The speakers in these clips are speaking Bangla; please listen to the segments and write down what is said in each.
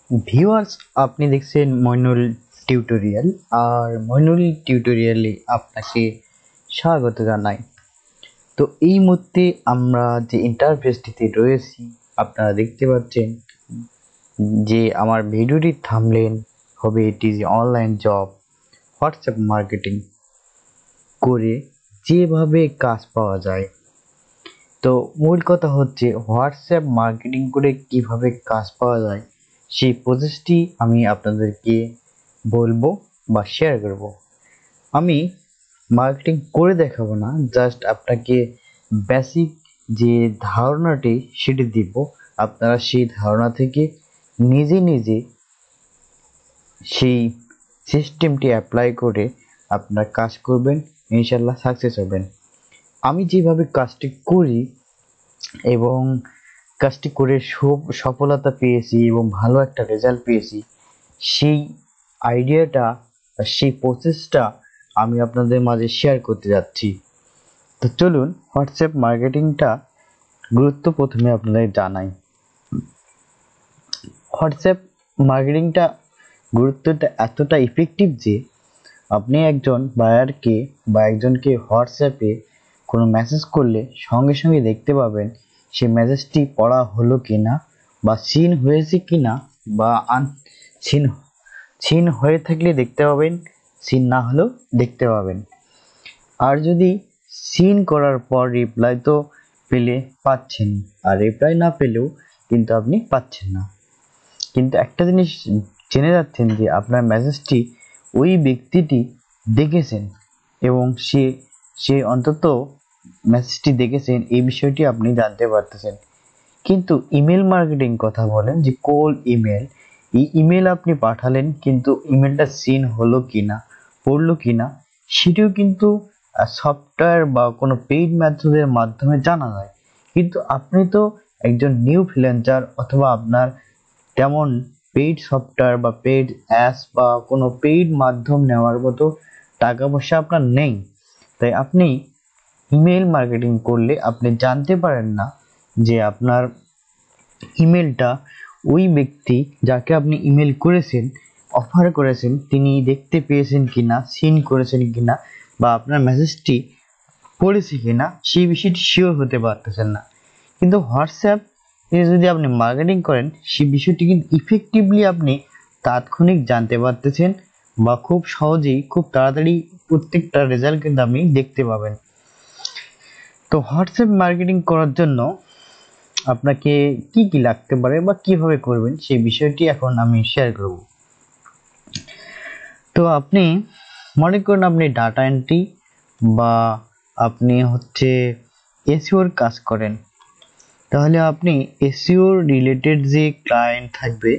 ভিউয়ার্স, আপনি দেখছেন মইনুল টিউটোরিয়াল। আর মইনুল টিউটোরিয়ালে আপনাকে স্বাগত জানাই। তো এই মুহূর্তে আমরা যে ইন্টারফেসটিতে রয়েছি, আপনারা দেখতে পাচ্ছেন যে আমার ভিডিওটির থাম্বনেল হবে এটি যে অনলাইন জব হোয়াটসঅ্যাপ মার্কেটিং করে যেভাবে কাজ পাওয়া যায়। তো মূল কথা হচ্ছে হোয়াটসঅ্যাপ মার্কেটিং করে কিভাবে কাজ পাওয়া যায় সেই প্রসেসটি আমি আপনাদেরকে বলবো বা শেয়ার করব। আমি মার্কেটিং করে দেখাবো না, জাস্ট আপনাকে বেসিক যে ধারণাটি সেটি দিব। আপনারা সেই ধারণা থেকে নিজে নিজে সেই সিস্টেমটি অ্যাপ্লাই করে আপনারা কাজ করবেন, ইনশাল্লাহ সাকসেস হবেন। আমি যেভাবে কাজটি করি এবং কাজটি করে সফলতা পেয়েছি এবং ভালো একটা রেজাল্ট পেয়েছি, সেই আইডিয়াটা সেই প্রসেসটা আমি আপনাদের মাঝে শেয়ার করতে যাচ্ছি। তো চলুন হোয়াটসঅ্যাপ মার্কেটিংটা গুরুত্ব প্রথমে আপনাদের জানাই। হোয়াটসঅ্যাপ মার্কেটিংটা গুরুত্বটা এতটা ইফেক্টিভ যে আপনি একজন বায়ারকে বা একজনকে হোয়াটসঅ্যাপে কোনো মেসেজ করলে সঙ্গে সঙ্গে দেখতে পাবেন সে মেসেজটি পড়া হলো কিনা বা সিন হয়েছে কিনা, বা সিন হয়ে থাকলে দেখতে পাবেন, সিন না হলেও দেখতে পাবেন। আর যদি সিন করার পর রিপ্লাই তো পেলে পাচ্ছেন, আর রিপ্লাই না পেলেও কিন্তু আপনি পাচ্ছেন না। কিন্তু একটা জিনিস জেনে যাচ্ছেন যে আপনার মেসেজটি ওই ব্যক্তিটি দেখেছেন এবং সে অন্তত মেসেজটি দেখেছেন, এই বিষয়টি আপনি জানতে পারতেছেন। কিন্তু ইমেল মার্কেটিং কথা বলেন যে কোল্ড ইমেল, এই ইমেল আপনি পাঠালেন কিন্তু ইমেলটা সিন হলো কিনা, পড়লো কিনা, সেটিও কিন্তু সফটওয়্যার বা কোনো পেইড মেথডের মাধ্যমে জানা যায়। কিন্তু আপনি তো একজন নিউ ফ্রিল্যান্সার, অথবা আপনার তেমন পেইড সফটওয়্যার বা পেইড অ্যাপস বা কোনো পেইড মাধ্যম নেওয়ার মতো টাকা পয়সা আপনার নেই। তাই আপনি ইমেল মার্কেটিং করলে আপনি জানতে পারেন না যে আপনার ইমেলটা ওই ব্যক্তি যাকে আপনি ইমেল করেছেন, অফার করেছেন, তিনি দেখতে পেয়েছেন কিনা, সিন করেছেন কিনা, বা আপনার মেসেজটি পড়েছে কিনা, সেই বিষয়টি শিওর হতে পারতেছেন না। কিন্তু হোয়াটসঅ্যাপ যদি আপনি মার্কেটিং করেন, সেই বিষয়টি কিন্তু ইফেক্টিভলি আপনি তাৎক্ষণিক জানতে পারতেছেন, বা খুব সহজেই খুব তাড়াতাড়ি প্রত্যেকটা রেজাল্ট কিন্তু আপনি দেখতে পাবেন। তো হোয়াটসঅ্যাপ মার্কেটিং করার জন্য আপনাকে কি কি লাগতে পারে বা কিভাবে করবেন সেই বিষয়টি এখন আমি শেয়ার করব। তো আপনি মনে করুন আপনি ডাটা এন্ট্রি বা আপনি এসইওর কাজ করেন, তাহলে আপনি এসইও রিলেটেড যে ক্লায়েন্ট থাকবে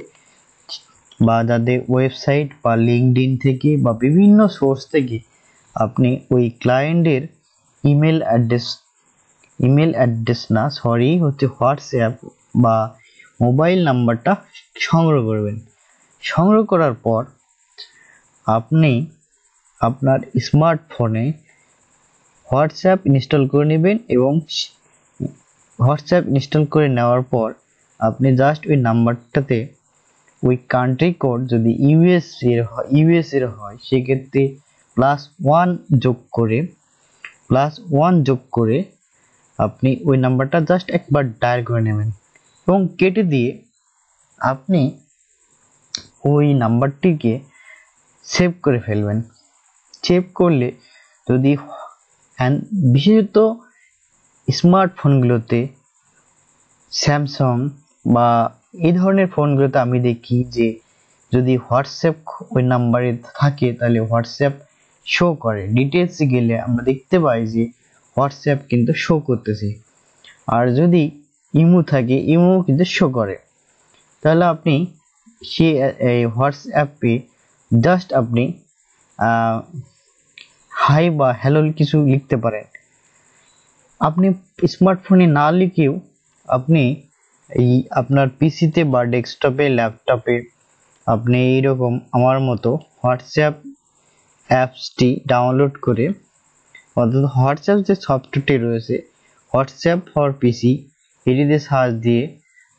বা যাদের ওয়েবসাইট বা লিঙ্কডইন থেকে বা বিভিন্ন সোর্স থেকে আপনি ওই ক্লায়েন্টের ইমেল অ্যাড্রেস না হোয়াটসঅ্যাপ বা মোবাইল নাম্বারটা সংগ্রহ করবেন। সংগ্রহ করার পর আপনি আপনার স্মার্টফোনে হোয়াটসঅ্যাপ ইনস্টল করে নেবেন, এবং হোয়াটসঅ্যাপ ইনস্টল করে নেওয়ার পর আপনি জাস্ট ওই নাম্বারটাতে ওই কান্ট্রি কোড যদি ইউএস এর হয় সেক্ষেত্রে +1 যোগ করে আপনি ওই নাম্বারটা জাস্ট একবার ডায়াল করে নেবেন এবং কেটে দিয়ে আপনি ওই নাম্বারটিকে সেভ করে ফেলবেন। সেভ করলে যদি বিশেষত স্মার্টফোনগুলোতে স্যামসাং বা এই ধরনের ফোনগুলোতে আমি দেখি যে যদি হোয়াটসঅ্যাপ ওই নাম্বারে থাকে তাহলে হোয়াটসঅ্যাপ শো করে, ডিটেলসে গেলে আমরা দেখতে পাই যে হোয়াটসঅ্যাপ কিন্তু শো করতেছে। আর যদি ইমো থাকে ইমো কিন্তু শো করে। তাহলে আপনি এই হোয়াটসঅ্যাপে জাস্ট আপনি হাই বা হ্যালো কিছু লিখতে পারেন। আপনি স্মার্টফোনে না লিখেও আপনি এই আপনার পিসিতে বা ডেস্কটপে ল্যাপটপে আপনি এইরকম আমার মতো হোয়াটসঅ্যাপ অ্যাপসটি ডাউনলোড করে, অর্থাৎ হোয়াটসঅ্যাপ যে সফটওয়্যারটি রয়েছে হোয়াটসঅ্যাপ ফর পিসি, এটিতে সার্চ দিয়ে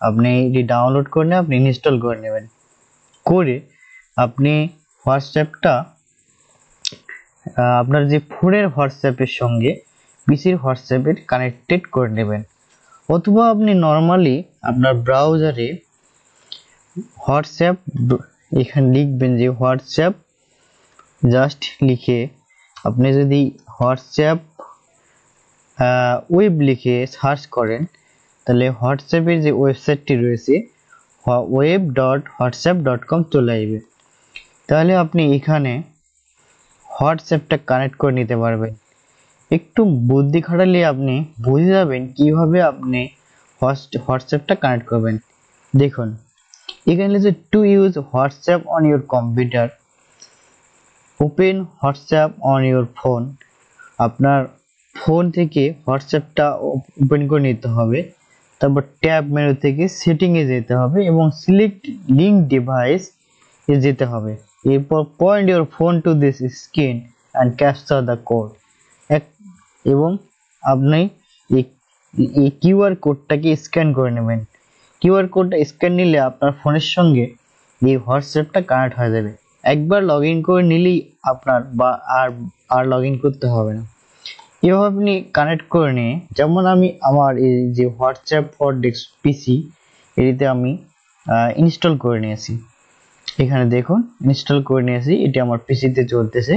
আপনি এটি ডাউনলোড করে নিয়ে আপনি ইনস্টল করে নেবেন। করে আপনি হোয়াটসঅ্যাপটা আপনার যে ফোনের হোয়াটসঅ্যাপের সঙ্গে পিসির হোয়াটসঅ্যাপের কানেক্টেড করে নেবেন, অথবা আপনি নর্মালি আপনার ব্রাউজারে হোয়াটসঅ্যাপ এখানে লিখবেন যে হোয়াটসঅ্যাপ, জাস্ট লিখে আপনি যদি হোয়াটসঅ্যাপ ওয়েব লিখে সার্চ করেন, তাহলে হোয়াটসঅ্যাপের যে ওয়েবসাইটটি রয়েছে web.whatsapp.com চলে আসবে। তাহলে আপনি এখানে হোয়াটসঅ্যাপটা কানেক্ট করে নিতে পারবেন। একটু বুদ্ধি খাটালে আপনি বুঝে যাবেন কিভাবে আপনি হোয়াটসঅ্যাপটা কানেক্ট করবেন। দেখুন এখানে যে to use WhatsApp on your computer, open WhatsApp on your phone, আপনার ফোন থেকে হোয়াটসঅ্যাপটা ওপেন করে নিতে হবে। তারপর ট্যাব মেনু থেকে সেটিংয়ে যেতে হবে এবং সিলেক্ট লিঙ্ক ডিভাইস এ যেতে হবে। এরপর point your phone to this screen and capture the code, এবং আপনি এই কিউআর কোডটাকে স্ক্যান করে নেবেন। কিউআর কোডটা স্ক্যান নিলে আপনার ফোনের সঙ্গে এই হোয়াটসঅ্যাপটা কানেক্ট হয়ে যাবে। একবার লগ ইন করে নিলেই আপনার আর লগ ইন করতে হবে না। এভাবে আপনি কানেক্ট করে নিয়ে, যেমন আমি আমার এই যে হোয়াটসঅ্যাপ ফর ডেস্ক পিসি এটিতে আমি ইনস্টল করে নিয়েছি। এখানে দেখুন ইনস্টল করে নিয়েছি, এটি আমার পিসিতে চলতেছে।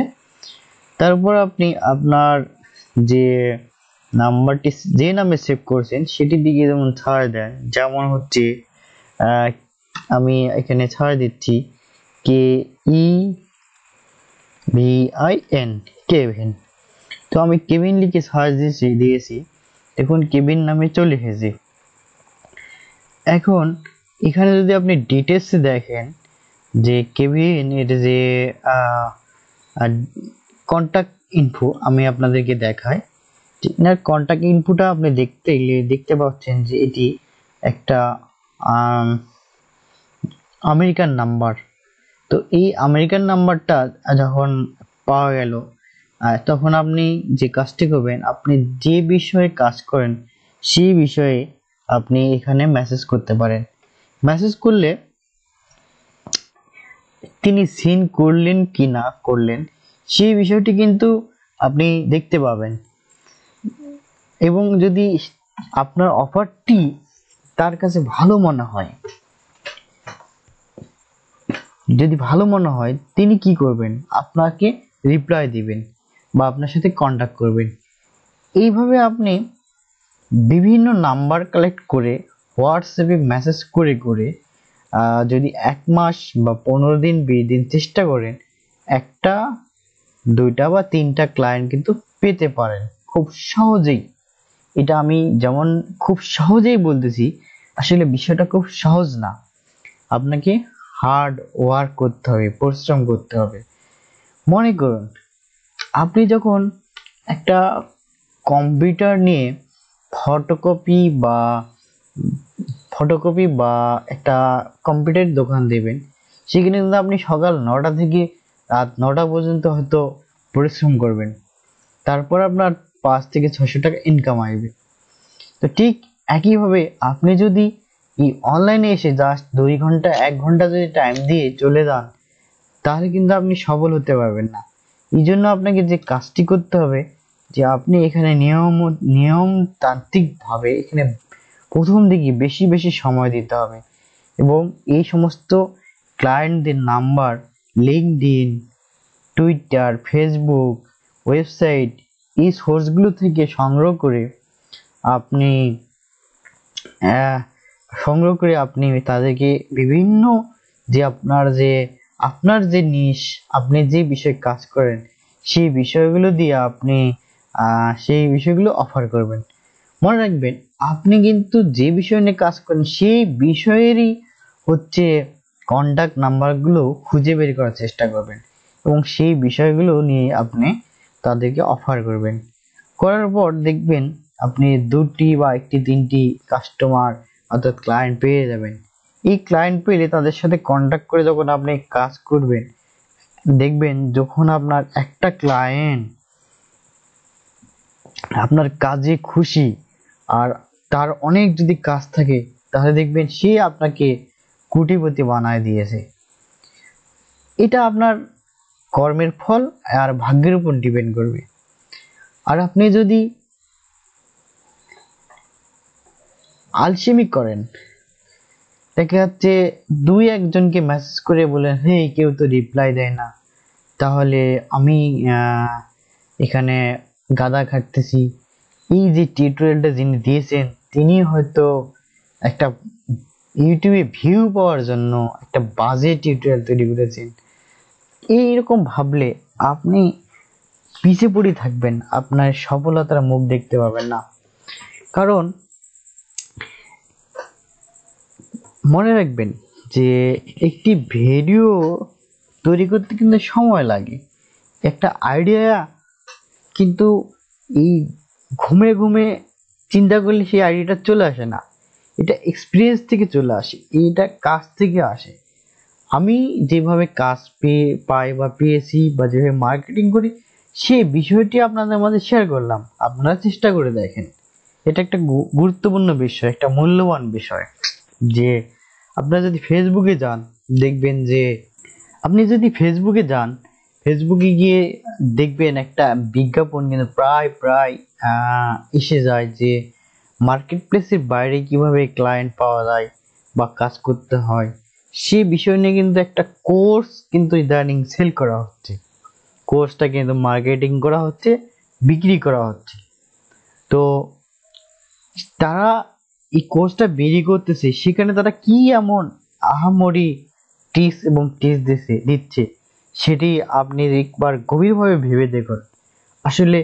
তারপর আপনি আপনার যে নাম্বারটি যে নামে সেভ করছেন সেটির দিকে যেমন ছাড় দেন, যেমন হচ্ছে আমি এখানে ছাড় দিচ্ছি KEVIN, কেভিন। তো আমি কেভিন লিখে সার্চ দিয়েছি, দেখুন কেভিন নামে চলে এসেছে। এখন এখানে যদি আপনি ডিটেলসে দেখেন যে কেভিন এর যে কন্ট্যাক্ট ইনফো আমি আপনাদেরকে দেখাই। এনার কন্ট্যাক্ট ইনফোটা আপনি দেখতে পাচ্ছেন যে এটি একটা আমেরিকান নাম্বার। তো এই আমেরিকান নাম্বারটা যখন পাওয়া গেল, তখন আপনি যে কাজটি করবেন, আপনি যে বিষয়ে কাজ করেন সেই বিষয়ে আপনি এখানে মেসেজ করতে পারেন। মেসেজ করলে তিনি সিন করলেন কি না করলেন সেই বিষয়টি কিন্তু আপনি দেখতে পাবেন। এবং যদি আপনার অফারটি তার কাছে ভালো মনে হয়, তিনি কি করবেন, আপনাকে রিপ্লাই দিবেন বা আপনার সাথে কন্ট্যাক্ট করবেন। এইভাবে আপনি বিভিন্ন নাম্বার কালেক্ট করে হোয়াটসঅ্যাপে মেসেজ করে করে যদি 1 মাস বা 15 দিন 20 দিন চেষ্টা করেন, একটা 2টা বা 3টা ক্লায়েন্ট কিন্তু পেতে পারেন খুব সহজেই। এটা আমি যেমন খুব সহজেই বলতেছি, আসলে বিষয়টা খুব সহজ না। আপনাকে হার্ড ওয়ার্ক করতে হবে, পরিশ্রম করতে হবে। মনে করুন আপনি যখন একটা কম্পিউটার নিয়ে ফটোকপি বা একটা কম্পিউটার দোকান দেবেন, সেখানে কিন্তু আপনি সকাল 9টা থেকে রাত 9টা পর্যন্ত হয়তো পরিশ্রম করবেন, তারপর আপনার 5 থেকে 600 টাকা ইনকাম আসবে। তো ঠিক একইভাবে আপনি যদি এই অনলাইনে এসে জাস্ট 2 ঘন্টা 1 ঘন্টা যদি টাইম দিয়ে চলে যান, তাহলে কিন্তু আপনি সফল হতে পারবেন না। এই জন্য আপনাকে যে কাজটি করতে হবে, যে আপনি এখানে নিয়মতান্ত্রিক ভাবে এখানে প্রথম দিকে বেশি বেশি সময় দিতে হবে এবং এই সমস্ত ক্লায়েন্টদের number LinkedIn, Twitter, Facebook, website এই সোর্সগুলো থেকে সংগ্রহ করে আপনি তাদেরকে বিভিন্ন যে আপনার যে নিশ, আপনি যে বিষয়ে কাজ করেন সেই বিষয়গুলো দিয়ে আপনি সেই বিষয়গুলো অফার করবেন। মনে রাখবেন আপনি কিন্তু যে বিষয় নিয়ে কাজ করেন সেই বিষয়েরই হচ্ছে কন্টাক্ট নাম্বারগুলো খুঁজে বের করার চেষ্টা করবেন এবং সেই বিষয়গুলো নিয়ে আপনি তাদেরকে অফার করবেন। করার পর দেখবেন আপনি 2টি বা 1টি 3টি কাস্টমার অর্থাৎ ক্লায়েন্ট পেয়ে যাবেন। এই ক্লায়েন্ট পেলে তাদের সাথে কন্টাক্ট করে যখন আপনি কাজ করবেন, দেখবেন যখন আপনার একটা ক্লায়েন্ট আপনার কাজে খুশি আর তার অনেক যদি কাজ থাকে, তাহলে দেখবেন সে আপনাকে কোটিপতি বানায় দিয়েছে। এটা আপনার কর্মের ফল আর ভাগ্যের উপর ডিপেন্ড করবে। আর আপনি যদি আলসেমি করেন, দেখা যাচ্ছে দুই একজনকে মেসেজ করে বলেন হে কেউ তো রিপ্লাই দেয় না, তাহলে আমি এখানে গাদা খাটতেছি। এই যে টিউটোরিয়ালটা যিনি দিয়েছেন তিনি হয়তো একটা ইউটিউবে ভিউ পাওয়ার জন্য একটা বাজে টিউটোরিয়াল তৈরি করেছেন। এইরকম ভাবলে আপনি পিছে পড়ে থাকবেন, আপনার সফলতার মুখ দেখতে পাবেন না। কারণ মনে রাখবেন যে একটি ভিডিও তৈরি করতে কিন্তু সময় লাগে, একটা আইডিয়া কিন্তু এই ঘুমে ঘুমে চিন্তা করলে সেই আইডিয়াটা চলে আসে না, এটা এক্সপিরিয়েন্স থেকে চলে আসে, এটা কাজ থেকে আসে। আমি যেভাবে কাজ পাই বা পেয়েছি বা যেভাবে মার্কেটিং করি সেই বিষয়টি আপনাদের মাঝে শেয়ার করলাম, আপনারা চেষ্টা করে দেখেন। এটা একটা গুরুত্বপূর্ণ বিষয়, একটা মূল্যবান বিষয়। যে আপনারা যদি ফেসবুকে যান দেখবেন যে আপনি যদি ফেসবুকে যান, ফেসবুকে গিয়ে দেখবেন একটা বিজ্ঞাপন কিন্তু প্রায় প্রায় এসে যায় যে মার্কেট প্লেসের বাইরে কিভাবে ক্লায়েন্ট পাওয়া যায় বা কাজ করতে হয় সেই বিষয় নিয়ে কিন্তু একটা কোর্স কিন্তু ইদানিং সেল করা হচ্ছে। কোর্সটা কিন্তু মার্কেটিং করা হচ্ছে, বিক্রি করা হচ্ছে। তো তারা এই কোর্সটা বেরি করতেছে, সেখানে তারা কি এমন আহামরি টিপস এবং টিপস দিচ্ছে সেটি আপনি একবার গভীরভাবে ভেবে দেখুন। আসলে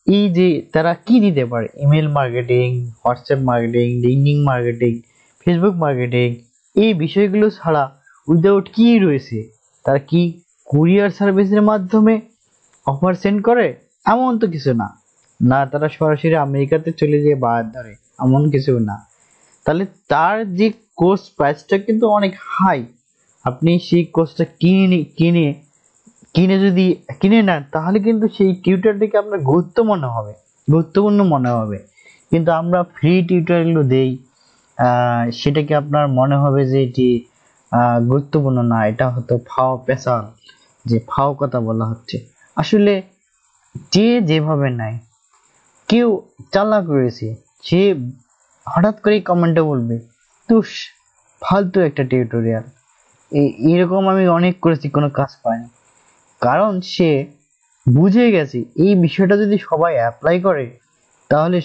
এই যে তারা কি দিতে পারে, email marketing, WhatsApp marketing, LinkedIn marketing, Facebook marketing, এই বিষয়গুলো ছাড়া উইদাউট কি রয়েছে? তারা কি কুরিয়ার সার্ভিসের মাধ্যমে অফার সেন্ড করে? এমন তো কিছু না। না তারা সরাসরি আমেরিকাতে চলে যেয়ে বায়ার ধরে, এমন কিছু না। তাহলে তার যে কোর্স প্রাইসটা কিন্তু অনেক হাই। আপনি সেই কোর্সটা কিনে যদি কিনে নেন তাহলে কিন্তু সেই টিউটরটিকে আপনার গুরুত্বপূর্ণ মনে হবে। কিন্তু আমরা ফ্রি টিউটোরিয়ালগুলো দেই, সেটাকে আপনার মনে হবে যে এটি গুরুত্বপূর্ণ না, এটা হয়তো ফাও পেশাল, যে ফাও কথা বলা হচ্ছে। আসলে যে যেভাবে নেয়, কেউ চালাক রয়েছে, সে হঠাৎ করে কমেন্টে বলবে তুস ফালতু একটা টিউটোরিয়াল। এরকম আমি অনেক করেছি, কোনো কাজ পাইনি। কারণ সে বুঝে গেছে এই বিষয়টা যদি সবাই অ্যাপ্লাই করে তাহলে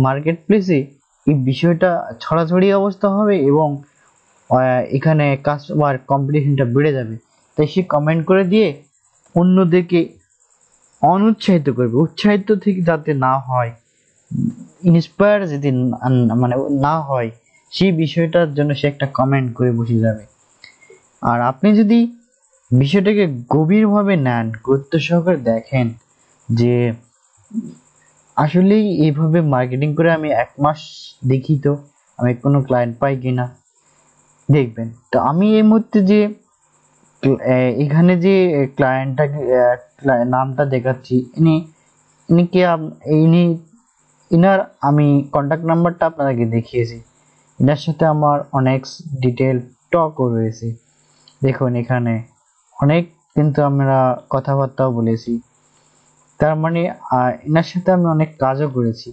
মার্কেট প্লেসে এই বিষয়টা ছড়াছড়ি অবস্থা হবে এবং এখানে কাস্টমার কম্পিটিশনটা বেড়ে যাবে। তাই সে কমেন্ট করে দিয়ে অন্যদেরকে অনুৎসাহিত করবে, উৎসাহিত থেকে যাতে না হয়, ইন্সপায়ার যদি মানে না হয় সেই বিষয়টার জন্য সে একটা কমেন্ট করে বসে যাবে। আর আপনি যদি বিষয়টাকে গভীরভাবে নেন, গুরুত্ব সহকারে দেখেন যে আসলেই এইভাবে মার্কেটিং করে আমি 1 মাস দেখি তো আমি কোনো ক্লায়েন্ট পাই কিনা, দেখবেন। তো আমি এই মুহূর্তে যে এখানে যে ক্লায়েন্টটাকে নামটা দেখাচ্ছি, ইনি ইনার আমি কন্ট্যাক্ট নাম্বারটা আপনাদেরকে দেখিয়েছি। ইনার সাথে আমার অনেক ডিটেল টকও রয়েছে। দেখুন এখানে অনেক কিন্তু আমরা কথাবার্তাও বলেছি। তার মানে এনার সাথে আমি অনেক কাজও করেছি।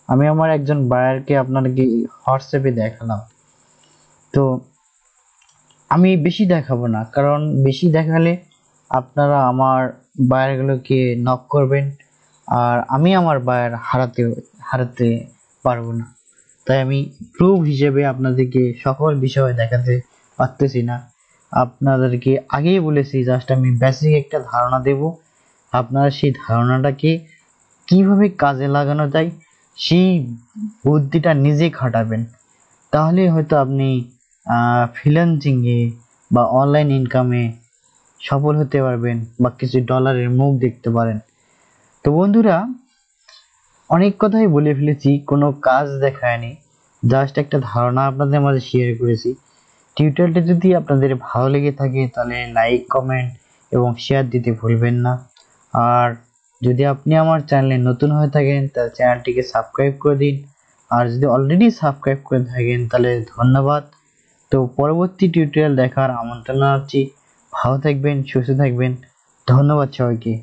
আমি আমার একজন বায়ারকে আপনাদেরকে হোয়াটসঅ্যাপে দেখালাম। তো আমি বেশি দেখাবো না, কারণ বেশি দেখালে আপনারা আমার বায়ারগুলোকে নক করবেন আর আমি আমার বায়ার হারাতে পারবো না। তাই আমি প্রুফ হিসেবে আপনাদেরকে সকল বিষয় দেখাতে পারতেছি না। আপনাদেরকে আগেই বলেছি জাস্ট আমি বেসিক একটা ধারণা দেব, আপনারা সেই ধারণাটাকে কিভাবে কাজে লাগানো যায় সেই বুদ্ধিটা নিজে খাটাবেন। তাহলে হয়তো আপনি ফ্রিল্যান্সিংয়ে বা অনলাইন ইনকামে সফল হতে পারবেন বা কিছু ডলারের মুখ দেখতে পারেন। তো বন্ধুরা, অনেক কথাই বলে ফেলেছি, কোনো কাজ দেখায়নি, জাস্ট একটা ধারণা আপনাদের মাঝে শেয়ার করেছি। টিউটোরিয়ালটা যদি আপনাদের ভালো লেগে থাকে তাহলে লাইক, কমেন্ট এবং শেয়ার দিতে ভুলবেন না। আর যদি আপনি আমার চ্যানেলে নতুন হয়ে থাকেন তাহলে চ্যানেলটিকে সাবস্ক্রাইব করে দিন। আর যদি অলরেডি সাবস্ক্রাইব করে থাকেন তাহলে ধন্যবাদ। তো পরবর্তী টিউটোরিয়াল দেখার আমন্ত্রণ জানাচ্ছি। ভালো থাকবেন, সুস্থ থাকবেন। ধন্যবাদ সবাইকে।